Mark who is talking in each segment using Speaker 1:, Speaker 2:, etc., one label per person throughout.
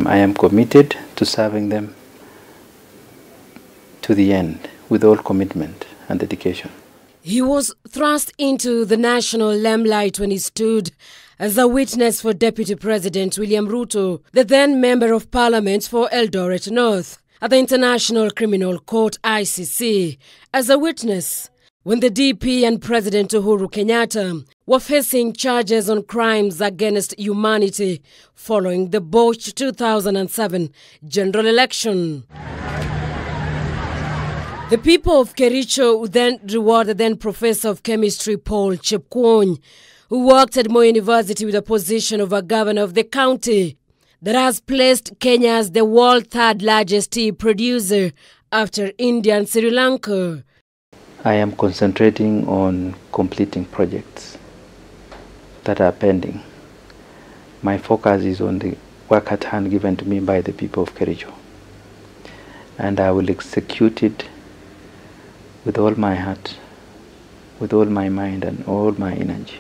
Speaker 1: I am committed to serving them to the end with all commitment and dedication.
Speaker 2: He was thrust into the national limelight when he stood as a witness for Deputy President William Ruto, the then Member of Parliament for Eldoret North, at the International Criminal Court ICC, as a witness when the DP and President Uhuru Kenyatta were facing charges on crimes against humanity following the botched 2007 general election. The people of Kericho then rewarded then Professor of Chemistry Paul Chepkwony, who worked at Moi University with the position of a governor of the county that has placed Kenya as the world's third largest tea producer after India and Sri Lanka.
Speaker 1: I am concentrating on completing projects that are pending. My focus is on the work at hand given to me by the people of Kericho, and I will execute it with all my heart, with all my mind and all my energy.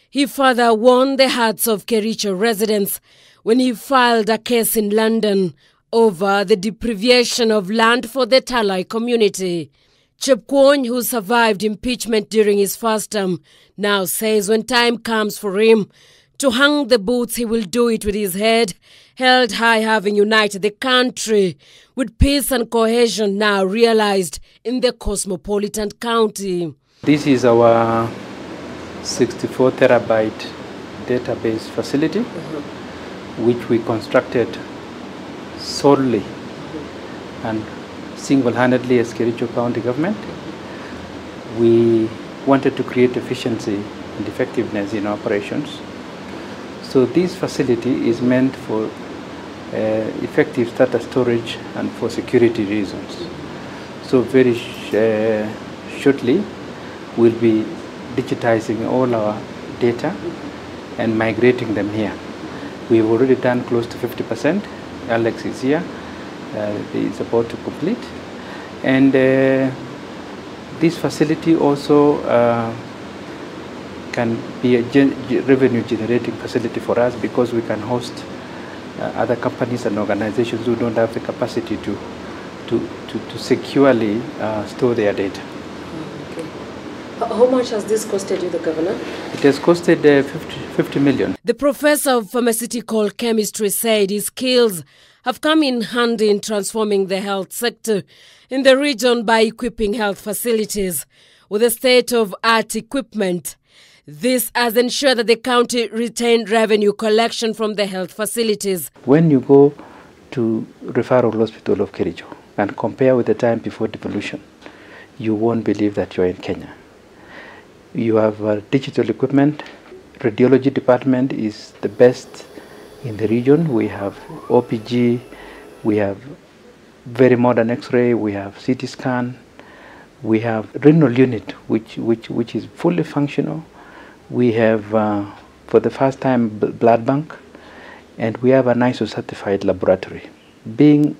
Speaker 2: He further won the hearts of Kericho residents when he filed a case in London over the deprivation of land for the Talai community. Chepkwony, who survived impeachment during his first term, now says when time comes for him to hang the boots, he will do it with his head held high, having united the country with peace and cohesion now realized in the cosmopolitan county.
Speaker 1: This is our 64 terabyte database facility, which we constructed solely and single-handedly as Kericho County government. We wanted to create efficiency and effectiveness in operations. So this facility is meant for effective data storage and for security reasons. So very shortly we'll be digitizing all our data and migrating them here. We've already done close to 50%. Alex is here. Is about to complete, and this facility also can be a revenue generating facility for us, because we can host other companies and organizations who don't have the capacity to securely store their data.
Speaker 2: Okay. How much has this costed you, the governor?
Speaker 1: It has costed 50 million.
Speaker 2: The professor of pharmaceutical chemistry said his skills have come in handy in transforming the health sector in the region by equipping health facilities with a state-of-art equipment. This has ensured that the county retained revenue collection from the health facilities.
Speaker 1: When you go to referral hospital of Kericho and compare with the time before devolution, you won't believe that you're in Kenya. You have digital equipment. Radiology department is the best in the region. We have OPG, we have very modern X-ray, we have CT scan, we have renal unit which is fully functional. We have for the first time blood bank, and we have an ISO certified laboratory. Being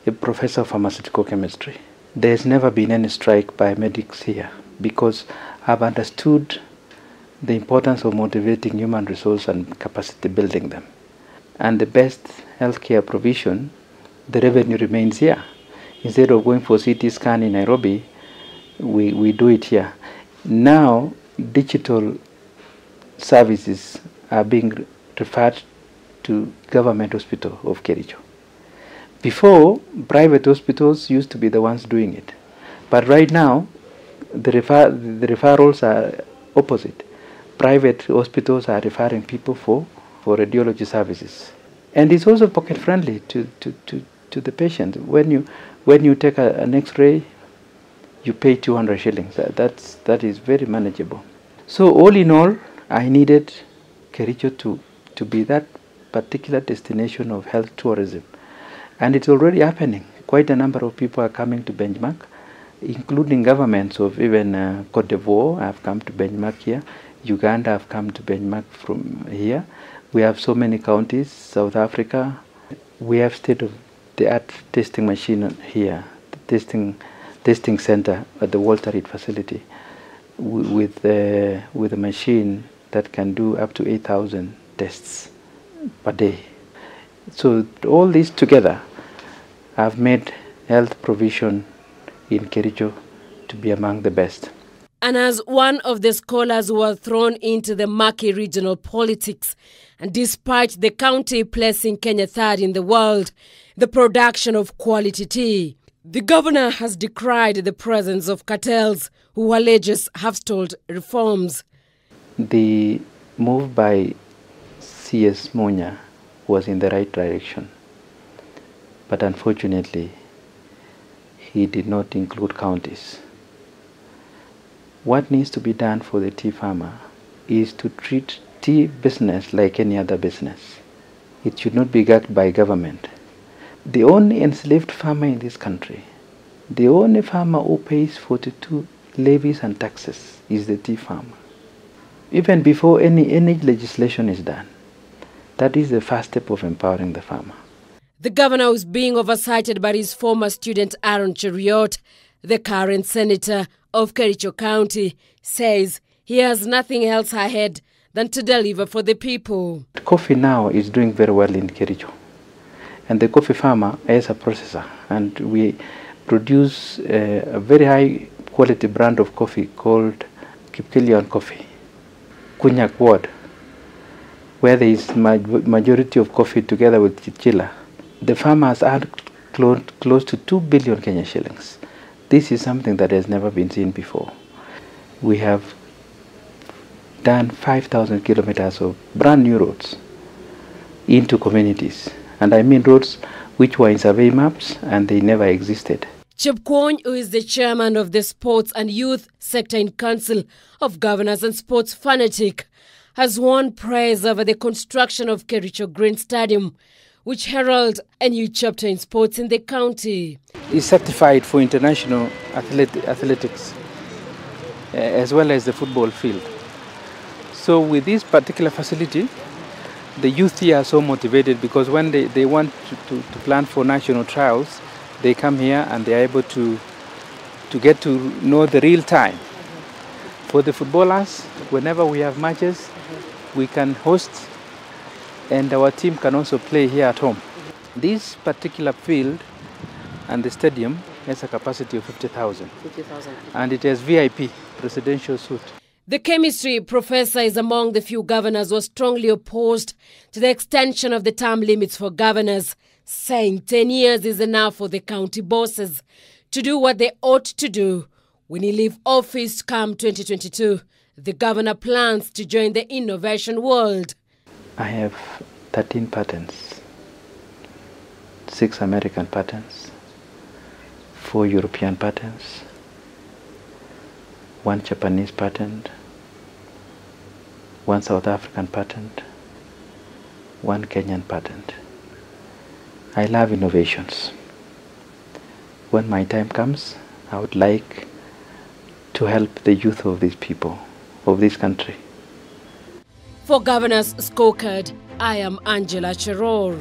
Speaker 1: a professor of pharmaceutical chemistry, there's never been any strike by medics here, because I've understood the importance of motivating human resource and capacity building them. And the best healthcare provision, the revenue remains here. Instead of going for CT scan in Nairobi, we do it here. Now, digital services are being referred to Government Hospital of Kericho. Before, private hospitals used to be the ones doing it. But right now, the referrals are opposite. Private hospitals are referring people for radiology services, and it's also pocket friendly to the patient. When you take an X-ray, you pay 200 shillings. That is very manageable. So all in all, I needed Kericho to be that particular destination of health tourism, and it's already happening. Quite a number of people are coming to benchmark, including governments of even Cote d'Ivoire have come to benchmark here. Uganda have come to benchmark from here. We have so many counties, South Africa. We have state-of-the-art testing machine here, the testing center at the Walter Reed facility, with a machine that can do up to 8,000 tests per day. So all these together have made health provision in Kericho to be among the best.
Speaker 2: And as one of the scholars who were thrown into the murky regional politics, and despite the county placing Kenya third in the world, the production of quality tea, the governor has decried the presence of cartels who alleges have stalled reforms.
Speaker 1: The move by CS Monya was in the right direction, but unfortunately, he did not include counties. What needs to be done for the tea farmer is to treat tea business like any other business. It should not be gagged by government. The only enslaved farmer in this country, the only farmer who pays 42 levies and taxes is the tea farmer. Even before any legislation is done, that is the first step of empowering the farmer.
Speaker 2: The governor is being oversighted by his former student Aaron Cheruiyot, the current senator of Kericho County, says he has nothing else ahead than to deliver for the people.
Speaker 1: Coffee now is doing very well in Kericho, and the coffee farmer is a processor, and we produce a very high quality brand of coffee called Kipkelion coffee, Kunyak ward, where there is majority of coffee together with chichila. The farmer has earned close to 2 billion Kenya shillings. This is something that has never been seen before. We have done 5,000 kilometers of brand new roads into communities. And I mean roads which were in survey maps and they never existed.
Speaker 2: Chepkwony, who is the chairman of the Sports and Youth Sector in Council of Governors and Sports Fanatic, has won praise over the construction of Kericho Green Stadium, which heralds a new chapter in sports in the county.
Speaker 1: Is certified for international athletics as well as the football field. So with this particular facility, the youth here are so motivated because when they want to plan for national trials, they come here and they are able to get to know the real time. For the footballers, whenever we have matches, we can host and our team can also play here at home. This particular field and the stadium has a capacity of 50,000. And it has VIP, presidential suite.
Speaker 2: The chemistry professor is among the few governors who are strongly opposed to the extension of the term limits for governors, saying 10 years is enough for the county bosses to do what they ought to do. When he leaves office come 2022, the governor plans to join the innovation world.
Speaker 1: I have 13 patents, 6 American patents, 4 European patents, 1 Japanese patent, 1 South African patent, 1 Kenyan patent. I love innovations. When my time comes, I would like to help the youth of these people, of this country.
Speaker 2: For Governor's Scorecard, I am Angela Cheror.